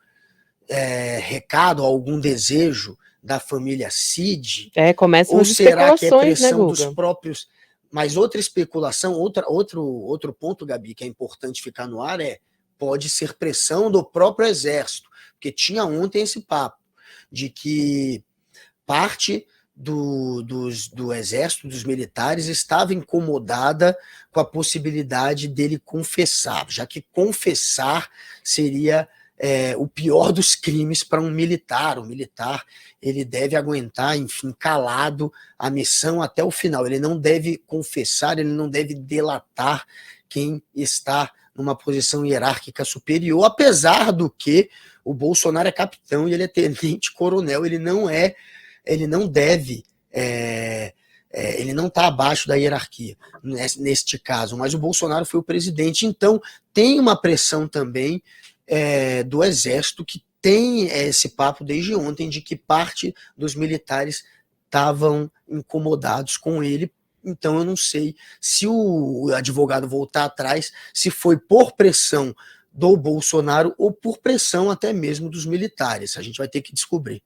[SPEAKER 2] recado, a algum desejo da família Cid?
[SPEAKER 1] Começam
[SPEAKER 2] Ou
[SPEAKER 1] as
[SPEAKER 2] será que é
[SPEAKER 1] especulações, né,
[SPEAKER 2] pressão dos
[SPEAKER 1] Guga?
[SPEAKER 2] próprios... Mas outra especulação, outro ponto, Gabi, que é importante ficar no ar pode ser pressão do próprio Exército, porque tinha ontem esse papo de que parte do Exército, dos militares, estava incomodada com a possibilidade dele confessar, já que confessar seria o pior dos crimes para um militar. O militar, ele deve aguentar, enfim, calado a missão até o final. Ele não deve confessar, ele não deve delatar quem está numa posição hierárquica superior, apesar do que o Bolsonaro é capitão e ele é tenente-coronel, ele não deve, ele não está abaixo da hierarquia, neste caso, mas o Bolsonaro foi o presidente, então tem uma pressão também do Exército, que tem esse papo desde ontem, de que parte dos militares estavam incomodados com ele. Então eu não sei se o advogado voltar atrás, se foi por pressão do Bolsonaro ou por pressão até mesmo dos militares. A gente vai ter que descobrir.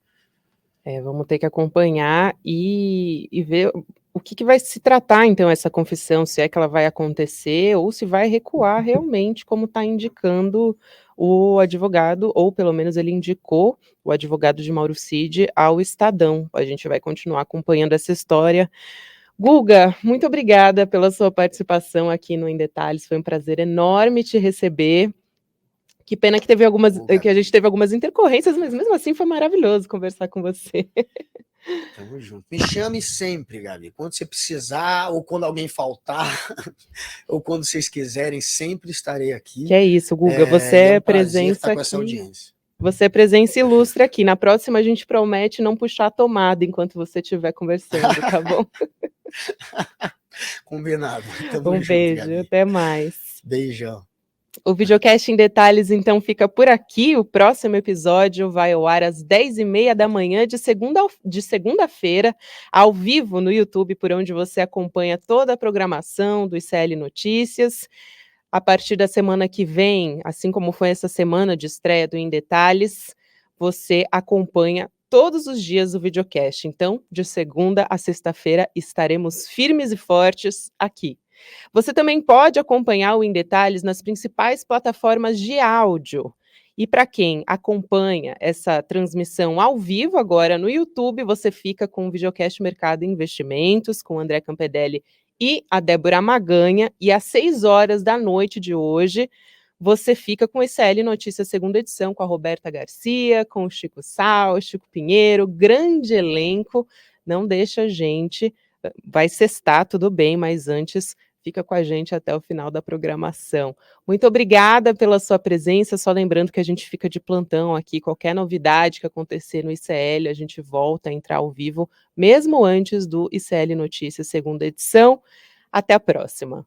[SPEAKER 1] Vamos ter que acompanhar e ver o que vai se tratar, então, essa confissão, se é que ela vai acontecer ou se vai recuar realmente, como está indicando o advogado, ou pelo menos ele indicou o advogado de Mauro Cid ao Estadão. A gente vai continuar acompanhando essa história. Guga, muito obrigada pela sua participação aqui no Em Detalhes, foi um prazer enorme te receber. Que pena que que a gente teve algumas intercorrências, mas mesmo assim foi maravilhoso conversar com você.
[SPEAKER 2] Tamo junto. Me chame sempre, Gabi. Quando você precisar, ou quando alguém faltar, ou quando vocês quiserem, sempre estarei aqui.
[SPEAKER 1] Que é isso, Guga. Você
[SPEAKER 2] é
[SPEAKER 1] é
[SPEAKER 2] um prazer
[SPEAKER 1] presença
[SPEAKER 2] estar com essa
[SPEAKER 1] aqui.
[SPEAKER 2] audiência.
[SPEAKER 1] Você é presença ilustre aqui. Na próxima a gente promete não puxar a tomada enquanto você estiver conversando, tá bom?
[SPEAKER 2] Combinado. Tamo
[SPEAKER 1] Um
[SPEAKER 2] junto,
[SPEAKER 1] beijo,
[SPEAKER 2] Gabi.
[SPEAKER 1] até mais.
[SPEAKER 2] Beijão.
[SPEAKER 1] O Videocast em Detalhes, então, fica por aqui. O próximo episódio vai ao ar às 10h30 da manhã de segunda-feira, ao vivo no YouTube, por onde você acompanha toda a programação do ICL Notícias. A partir da semana que vem, assim como foi essa semana de estreia do Em Detalhes, você acompanha todos os dias o videocast. Então, de segunda a sexta-feira, estaremos firmes e fortes aqui. Você também pode acompanhar o Em Detalhes nas principais plataformas de áudio. E para quem acompanha essa transmissão ao vivo agora no YouTube, você fica com o Videocast Mercado e Investimentos, com o André Campedelli e a Débora Maganha, e às 18h de hoje, você fica com o ICL Notícias segunda edição, com a Roberta Garcia, com o Chico Sal, Chico Pinheiro, grande elenco. Não deixa a gente, vai sextar, tudo bem, mas antes fica com a gente até o final da programação. Muito obrigada pela sua presença, só lembrando que a gente fica de plantão aqui, qualquer novidade que acontecer no ICL, a gente volta a entrar ao vivo, mesmo antes do ICL Notícias segunda edição. Até a próxima.